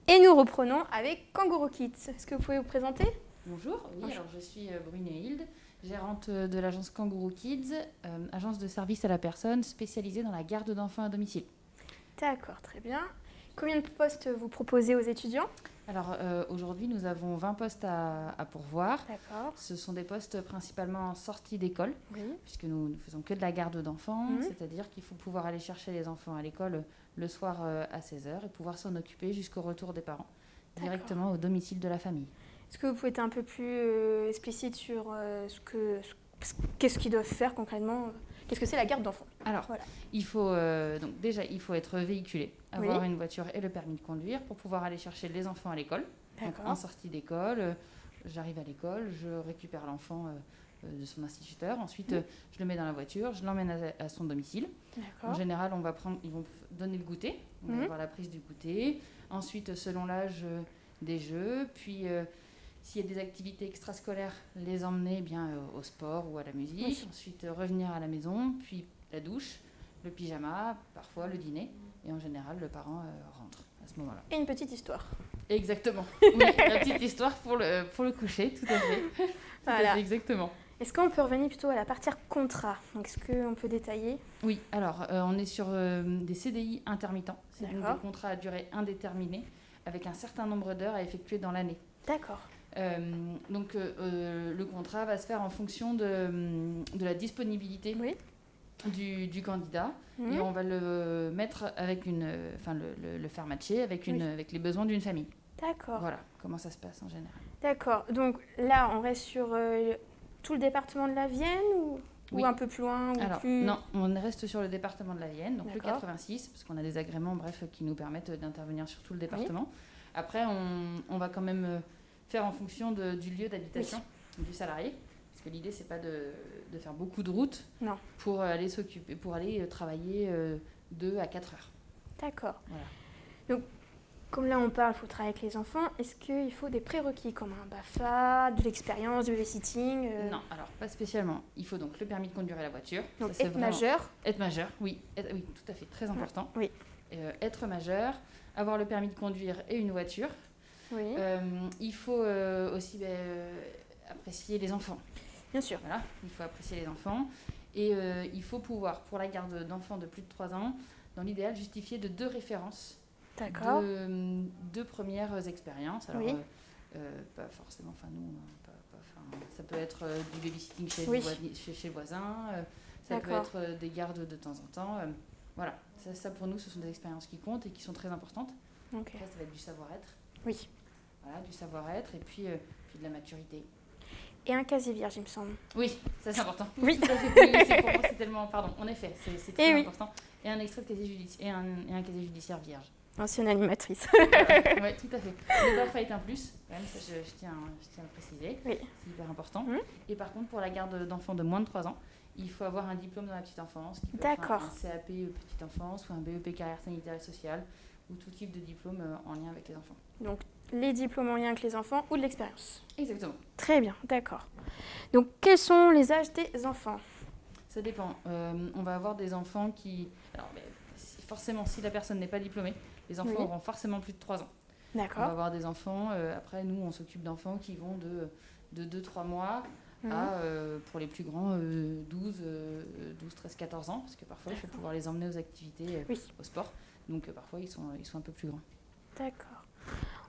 Et nous reprenons avec Kangourou Kids. Est-ce que vous pouvez vous présenter? Bonjour, oui, alors je suis Brunehilde, gérante de l'agence Kangourou Kids, agence de service à la personne spécialisée dans la garde d'enfants à domicile. D'accord, très bien. Combien de postes vous proposez aux étudiants? Alors aujourd'hui, nous avons 20 postes à pourvoir. D'accord. Ce sont des postes principalement en sortie d'école, Oui. puisque nous ne faisons que de la garde d'enfants, Mhm. c'est-à-dire qu'il faut pouvoir aller chercher les enfants à l'école le soir à 16 h et pouvoir s'en occuper jusqu'au retour des parents, directement au domicile de la famille. Est-ce que vous pouvez être un peu plus explicite sur qu'est-ce qu'ils doivent faire concrètement? Qu'est-ce que c'est la garde d'enfants? Alors, Voilà. il faut être véhiculé, avoir une voiture et le permis de conduire pour pouvoir aller chercher les enfants à l'école. Donc, en sortie d'école, j'arrive à l'école, je récupère l'enfant de son instituteur. Ensuite, je le mets dans la voiture, je l'emmène à son domicile. En général, ils vont donner le goûter, on va avoir la prise du goûter. Ensuite, selon l'âge, des jeux. Puis, s'il y a des activités extrascolaires, les emmener au sport ou à la musique. Oui. Ensuite, revenir à la maison, puis la douche, le pyjama, parfois le dîner. Et en général, le parent rentre à ce moment-là. Et une petite histoire. Exactement. Oui, la petite histoire pour le coucher, tout à fait. Voilà. Tout à fait, exactement. Est-ce qu'on peut revenir plutôt à la partie contrat? Donc, est-ce qu'on peut détailler? Oui, alors on est sur des CDI intermittents. C'est donc des contrats à durée indéterminée avec un certain nombre d'heures à effectuer dans l'année. D'accord. Donc le contrat va se faire en fonction de la disponibilité du candidat et on va le mettre avec le faire matcher avec les besoins d'une famille. D'accord. Voilà comment ça se passe en général. D'accord. Donc là, on reste sur tout le département de la Vienne ou un peu plus loin Non, on reste sur le département de la Vienne, donc le 86, parce qu'on a des agréments qui nous permettent d'intervenir sur tout le département. Oui. Après, on va quand même faire en fonction du lieu d'habitation du salarié, parce que l'idée, c'est pas de faire beaucoup de routes pour aller travailler 2 à 4 heures. D'accord. Voilà. Donc, comme là on parle, il faut travailler avec les enfants, est-ce qu'il faut des prérequis comme un BAFA, de l'expérience, du babysitting Non, alors pas spécialement. Il faut donc le permis de conduire la voiture. Donc être majeur. Être majeur, oui. Oui, tout à fait, très important. Oui. Être majeur, avoir le permis de conduire et une voiture. Oui. Il faut aussi apprécier les enfants. Bien sûr. Voilà, il faut apprécier les enfants. Et il faut pouvoir, pour la garde d'enfants de plus de 3 ans, dans l'idéal, justifier de 2 références. D'accord. Deux premières expériences. Alors, pas forcément, ça peut être du babysitting chez le voisin, ça peut être des gardes de temps en temps. Voilà, ça pour nous, ce sont des expériences qui comptent et qui sont très importantes. Okay. Après, ça va être du savoir-être. Oui. Voilà, du savoir-être et puis de la maturité. Et un casier vierge, il me semble. Oui, ça c'est important. Oui. Pour moi, c'est tellement... Pardon, en effet, c'est très important. Et un extrait de casier judiciaire, et un casier judiciaire vierge. Ancienne animatrice. Oui, tout à fait. Le BAFA est un plus, quand même, ça, je tiens à le préciser. Oui. C'est hyper important. Et par contre, pour la garde d'enfants de moins de 3 ans, il faut avoir un diplôme dans la petite enfance, qui peut être un CAP petite enfance ou un BEP carrière sanitaire et sociale, ou tout type de diplôme en lien avec les enfants. Donc, les diplômes en lien avec les enfants ou de l'expérience. Exactement. Très bien, d'accord. Donc, quels sont les âges des enfants? Ça dépend. On va avoir des enfants qui... Alors, forcément, si la personne n'est pas diplômée, les enfants auront forcément plus de 3 ans. D'accord. On va avoir des enfants, après nous on s'occupe d'enfants qui vont de 2-3 mois à, pour les plus grands, 12, 13, 14 ans, parce que parfois il faut pouvoir les emmener aux activités, au sport, donc parfois ils sont un peu plus grands. D'accord.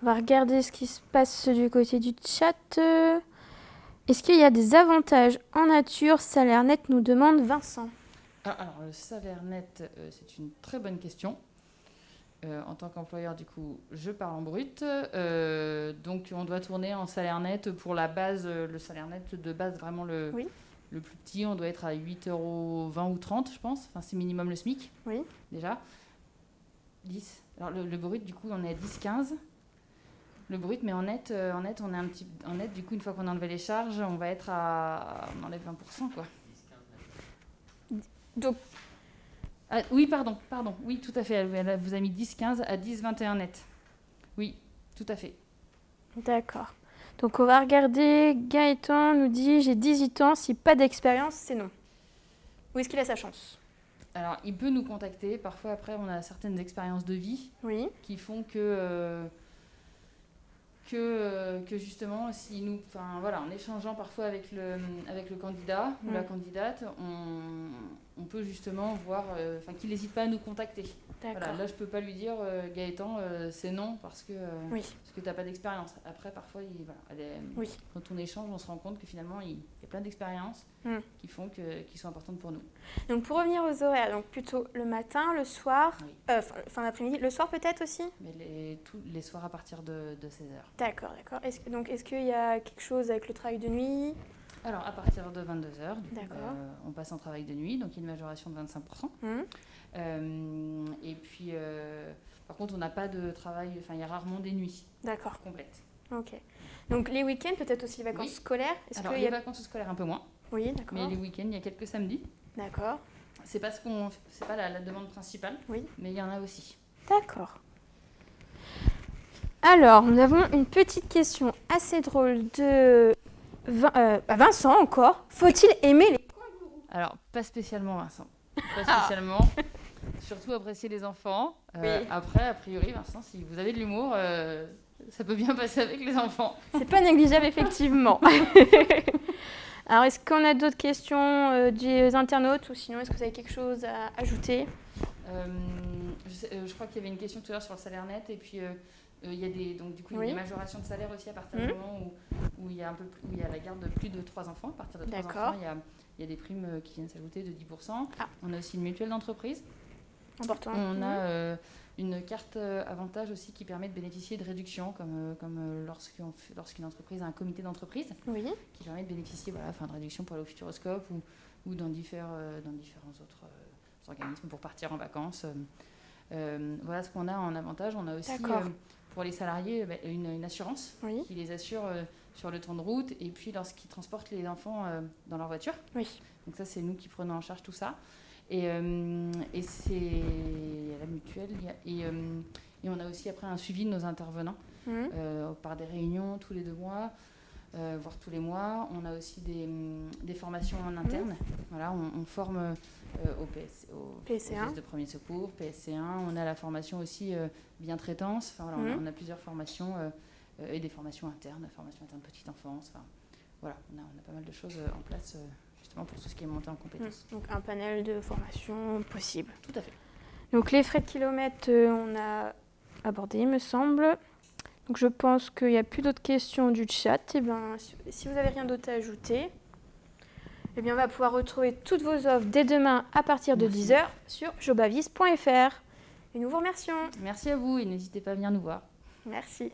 On va regarder ce qui se passe du côté du chat. Est-ce qu'il y a des avantages en nature? Salaire net, nous demande Vincent. Alors le salaire net, c'est une très bonne question. En tant qu'employeur, du coup, je parle en brut. Donc, on doit tourner en salaire net pour la base, le salaire net de base, vraiment le plus petit. On doit être à 8,20 € ou 30, je pense. Enfin, c'est minimum le SMIC, déjà. 10. Alors, le brut, du coup, on est à 10,15. Le brut, mais en net, on est un petit... En net, du coup, une fois qu'on a enlevé les charges, on va être à... On enlève 20%, quoi. Donc... Ah, oui, pardon, oui, tout à fait, elle vous a mis 10,15 à 10,21 net. Oui, tout à fait. D'accord. Donc on va regarder, Gaëtan nous dit, j'ai 18 ans, si pas d'expérience, c'est non. Où est-ce qu'il a sa chance? Alors, il peut nous contacter, parfois après on a certaines expériences de vie qui font que que justement, en échangeant parfois avec le candidat ou la candidate, on peut justement voir, qu'il n'hésite pas à nous contacter. Voilà, là, je ne peux pas lui dire, Gaëtan, c'est non parce que tu n'as pas d'expérience. Après, parfois, quand on échange, on se rend compte que finalement, il y a plein d'expériences qui sont importantes pour nous. Donc, pour revenir aux horaires, donc plutôt le matin, le soir, fin d'après-midi, le soir peut-être aussi? Mais tous les soirs à partir de 16h. D'accord. Est-ce qu'il y a quelque chose avec le travail de nuit? Alors, à partir de 22h, on passe en travail de nuit, donc il y a une majoration de 25%. Et puis, par contre, on n'a pas de travail, il y a rarement des nuits complètes. Ok. Donc, les week-ends, peut-être aussi les vacances scolaires? Les vacances scolaires, un peu moins. Oui, d'accord. Mais les week-ends, il y a quelques samedis. D'accord. C'est pas la demande principale, mais il y en a aussi. D'accord. Alors, nous avons une petite question assez drôle de Vincent encore. Faut-il aimer les kangourous? Alors, pas spécialement Vincent. Pas spécialement. Surtout apprécier les enfants. Après, a priori, Vincent, si vous avez de l'humour, ça peut bien passer avec les enfants. C'est pas négligeable, effectivement. Alors, est-ce qu'on a d'autres questions des internautes ou sinon, est-ce que vous avez quelque chose à ajouter? Je crois qu'il y avait une question tout à l'heure sur le salaire net et puis il y a des majorations de salaire aussi à partir du moment où il y a la garde de plus de 3 enfants. À partir de 3 enfants, il y a des primes qui viennent s'ajouter de 10%. On a aussi une mutuelle d'entreprise. Important. On a une carte avantage aussi qui permet de bénéficier de réductions, comme lorsqu'une entreprise a un comité d'entreprise, qui permet de bénéficier de réductions pour aller au Futuroscope ou dans différents autres organismes pour partir en vacances. Voilà ce qu'on a en avantage. On a aussi pour les salariés une assurance qui les assure sur le temps de route et puis lorsqu'ils transportent les enfants dans leur voiture. Donc ça, c'est nous qui prenons en charge tout ça. Et c'est la mutuelle. Et on a aussi après un suivi de nos intervenants par des réunions tous les 2 mois, voire tous les mois. On a aussi des formations en interne. Voilà, on forme au PSC1 de premier secours, PSC1. On a la formation aussi bien-traitance. On a plusieurs formations et des formations internes, formation interne petite enfance. Voilà, on a pas mal de choses en place. Justement pour tout ce qui est monté en compétences. Donc un panel de formation possible. Tout à fait. Donc les frais de kilomètre, on a abordé, il me semble. Donc je pense qu'il n'y a plus d'autres questions du chat. Si vous n'avez rien d'autre à ajouter, on va pouvoir retrouver toutes vos offres dès demain à partir de 10h sur jobavis.fr. Et nous vous remercions. Merci à vous et n'hésitez pas à venir nous voir. Merci.